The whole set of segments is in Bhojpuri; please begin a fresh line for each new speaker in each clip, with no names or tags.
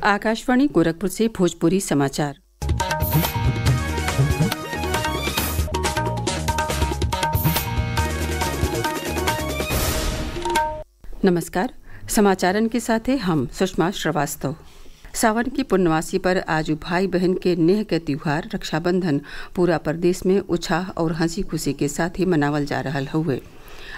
आकाशवाणी गोरखपुर से भोजपुरी समाचार। नमस्कार। समाचारन के साथ हैं हम सुषमा श्रीवास्तव। सावन की पूर्णवासी पर आज भाई बहन के नेह के त्योहार रक्षाबंधन पूरा प्रदेश में उत्साह और हंसी खुशी के साथ ही मनावल जा रहा हुए।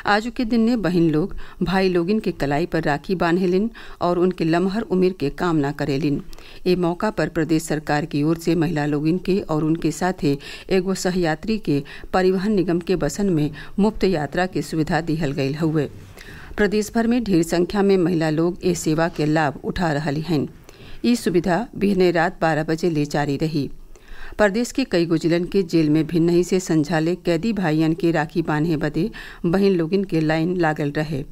आज के दिन ने बहन लोग भाई लोगिन के कलाई पर राखी बांधेलिन और उनके लम्हर उम्र के कामना करेलिन। ए मौका पर प्रदेश सरकार की ओर से महिला लोगिन के और उनके साथे एगो सहयात्री के परिवहन निगम के बसन में मुफ्त यात्रा की सुविधा दिहल गयल हुए। प्रदेश भर में ढेर संख्या में महिला लोग इस सेवा के लाभ उठा रही हैं। ये सुविधा बिहने रात 12 बजे ले जारी रही। प्रदेश के कई गो जिलन के जेल में भिन्नही से संझाले कैदी भाईयन के राखी बांधे बदे बहन लोगिन के लाइन लागल रहे।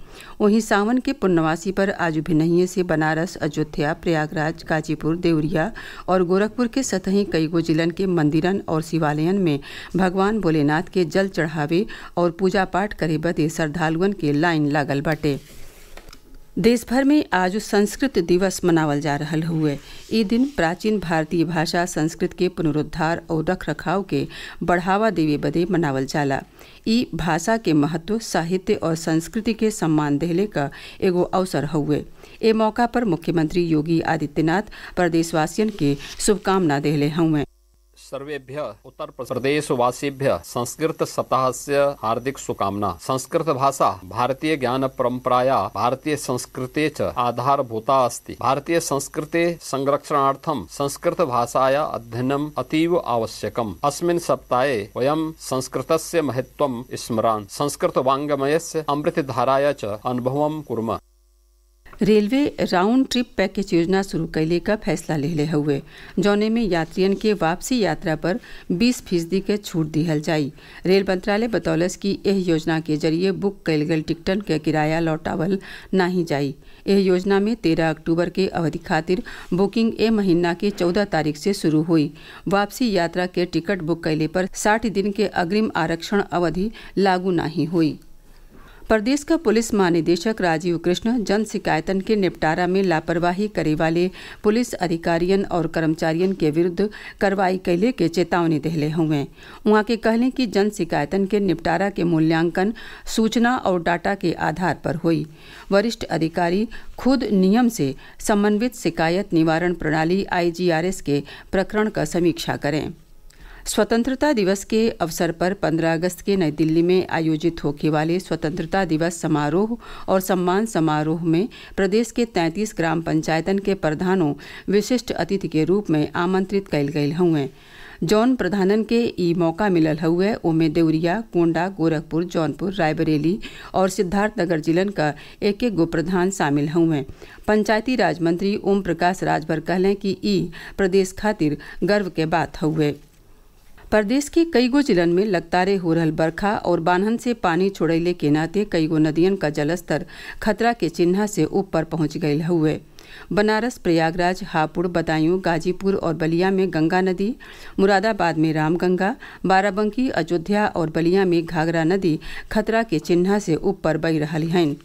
वहीं सावन के पूर्णवासी पर आज भिन्नही से बनारस, अयोध्या, प्रयागराज, गाजीपुर, देवरिया और गोरखपुर के सतही कई गो जिलन के मंदिरन और शिवालयन में भगवान भोलेनाथ के जल चढ़ावे और पूजा पाठ करे बदे श्रद्धालुअन के लाइन लागल बाटे। देश भर में आज संस्कृत दिवस मनावल जा रहा हुए। ये दिन प्राचीन भारतीय भाषा संस्कृत के पुनरुद्धार और रख रखाव के बढ़ावा देवे बदे मनावल जाला। ई भाषा के महत्व, साहित्य और संस्कृति के सम्मान देहले का एगो अवसर हुए। ए मौका पर मुख्यमंत्री योगी आदित्यनाथ प्रदेशवासियन के शुभकामना देहले हुए।
सर्वेभ्यः उत्तर प्रदेश वासिभ्यः संस्कृत सप्ताहस्य हार्दिक शुभकामना। संस्कृत भाषा भारतीय ज्ञान परंपराया भारतीय संस्कृते च आधारभूता अस्ति। भारतीय संस्कृते संरक्षणार्थं संस्कृत भाषाया अध्ययनम् अतीव आवश्यकम्। अस्मिन् सप्ताहे वयं संस्कृतस्य महत्त्वं स्मरान् संस्कृत वाङ्मयस्य अमृतधाराया च अनुभवं कुर्मः।
रेलवे राउंड ट्रिप पैकेज योजना शुरू कैले का फैसला ले हुए, जौने में यात्रियन के वापसी यात्रा पर 20% के छूट दिहल जाई। रेल मंत्रालय बतौलस कि यह योजना के जरिए बुक कैल गल टिकटन के किराया लौटावल नहीं जाई। यह योजना में 13 अक्टूबर के अवधि खातिर बुकिंग ए महीना के 14 तारीख से शुरू हुई। वापसी यात्रा के टिकट बुक कैले पर 60 दिन के अग्रिम आरक्षण अवधि लागू नहीं हुई। प्रदेश का पुलिस महानिदेशक राजीव कृष्ण जन शिकायतन के निपटारा में लापरवाही करे वाले पुलिस अधिकारियन और कर्मचारियन के विरुद्ध कार्रवाई कैले के चेतावनी देहले हुए। वहाँ के कहले कि जन शिकायतन के निपटारा के मूल्यांकन सूचना और डाटा के आधार पर हुई। वरिष्ठ अधिकारी खुद नियम से समन्वित शिकायत निवारण प्रणाली IGRS के प्रकरण का समीक्षा करें। स्वतंत्रता दिवस के अवसर पर 15 अगस्त के नई दिल्ली में आयोजित होने वाले स्वतंत्रता दिवस समारोह और सम्मान समारोह में प्रदेश के 33 ग्राम पंचायतन के प्रधानों विशिष्ट अतिथि के रूप में आमंत्रित कैल गये हुए। जौन प्रधानन के ई मौका मिलल हुए ओमे देवरिया, कोंडा, गोरखपुर, जौनपुर, रायबरेली और सिद्धार्थनगर जिलन का एक गो प्रधान शामिल हुए। पंचायती राज मंत्री ओम प्रकाश राजभर कहलें कि ई प्रदेश खातिर गर्व के बात हुए। प्रदेश के कई गो जिलन में लगातार हो रहल बरखा और बान्हन से पानी छोड़ैले के नाते कई गो नदियन का जलस्तर खतरा के चिन्ह से ऊपर पहुंच गये हुए। बनारस, प्रयागराज, हापुड़, बदायूं, गाजीपुर और बलिया में गंगा नदी, मुरादाबाद में रामगंगा, बाराबंकी, अयोध्या और बलिया में घाघरा नदी खतरा के चिन्ह से ऊपर बह रही हैं।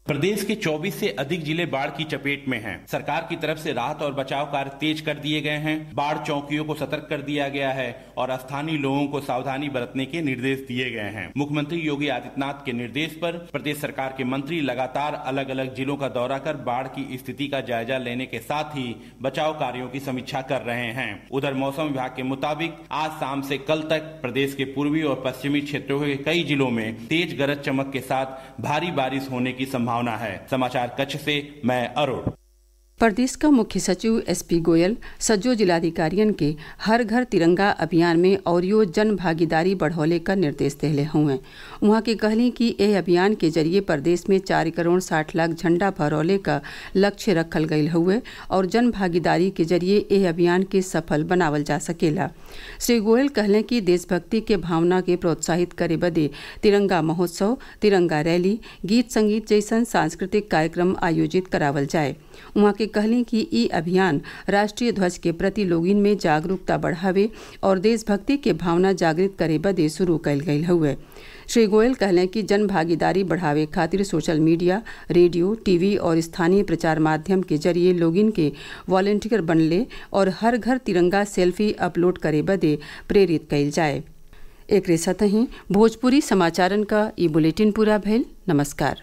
प्रदेश के 24 से अधिक जिले बाढ़ की चपेट में हैं। सरकार की तरफ से राहत और बचाव कार्य तेज कर दिए गए हैं। बाढ़ चौकियों को सतर्क कर दिया गया है और स्थानीय लोगों को सावधानी बरतने के निर्देश दिए गए हैं। मुख्यमंत्री योगी आदित्यनाथ के निर्देश पर प्रदेश सरकार के मंत्री लगातार अलग अलग जिलों का दौरा कर बाढ़ की स्थिति का जायजा लेने के साथ ही बचाव कार्यों की समीक्षा कर रहे हैं। उधर मौसम विभाग के मुताबिक आज शाम से कल तक प्रदेश के पूर्वी और पश्चिमी क्षेत्रों के कई जिलों में तेज गरज चमक के साथ भारी बारिश होने की संभावना है। समाचार कच्छ से मैं अरुण।
प्रदेश का मुख्य सचिव SP गोयल सज्जो जिलाधिकारियन के हर घर तिरंगा अभियान में और यो जन भागीदारी बढ़ौले का निर्देश देले हुए। वहाँ के कहली कि यह अभियान के जरिए प्रदेश में 4 करोड़ 60 लाख झंडा फहरौले का लक्ष्य रखल गयल हुए और जन भागीदारी के जरिए यह अभियान के सफल बनावल जा सकेला। श्री गोयल कहले कि देशभक्ति के भावना के प्रोत्साहित करे बदे तिरंगा महोत्सव, तिरंगा रैली, गीत संगीत जैसन सांस्कृतिक कार्यक्रम आयोजित करावल जाए। वहाँ के के कहली कि ई अभियान राष्ट्रीय ध्वज के प्रति लोगिन में जागरूकता बढ़ावे और देशभक्ति के भावना जागृत करे बदे शुरू कयल गयल हुए। श्री गोयल कहलें कि जन भागीदारी बढ़ावे खातिर सोशल मीडिया, रेडियो, टीवी और स्थानीय प्रचार माध्यम के जरिए लोगिन के वॉलंटियर बनले और हर घर तिरंगा सेल्फी अपलोड करे बदे प्रेरित कइल जाए। एकरे साथ ही भोजपुरी समाचारन का ई बुलेटिन पूरा भइल। नमस्कार।